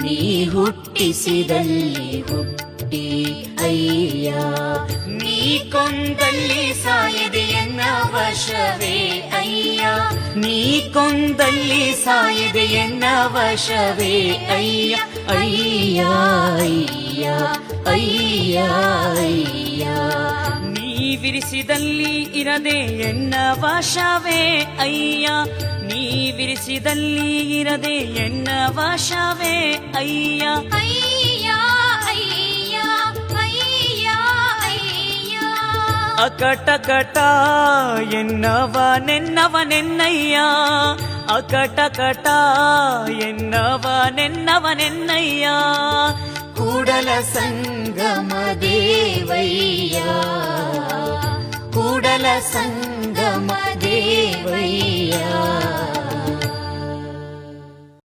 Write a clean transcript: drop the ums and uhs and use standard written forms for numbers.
ನೀ ಹುಟ್ಟಿಸಿದಲ್ಲಿ ಹುಟ್ಟಿ ಅಯ್ಯ, ನೀ ಕೊಂದಲ್ಲಿ ಸಾಯದೆ ಎನ್ನ ವಶವೇ ಅಯ್ಯ, ನೀ ಕೊಂದಲ್ಲಿ ಸಾಯದೆ ಎನ್ನ ವಶವೇ ಅಯ್ಯ ಅಯ್ಯ ಅಯ್ಯ ಅಯ್ಯ ಅಯ್ಯ. ನೀ ವಿರಿಸಿದಲ್ಲಿ ಇರದೆ ಎನ್ನ ವಶವೇ ಅಯ್ಯ, ನೀ ವಿರಿಸಿದಲ್ಲಿ ಇರದೆ ಎನ್ನ ವಶವೇ ಅಯ್ಯ ಅಯ್ಯ ಅಯ್ಯ ಅಯ್ಯ ಅಯ್ಯ. ಅಕಟಕಟ ಎನ್ನವನೆನ್ನವನೆನ್ನಯ್ಯ, ಅಕಟಕಟ ಎನ್ನವನೆನ್ನವನೆನ್ನಯ್ಯ. ಕೂಡಲ ಸಂಗಮ ದೇವಯ್ಯ, ಕೂಡಲ ಸಂಗಮ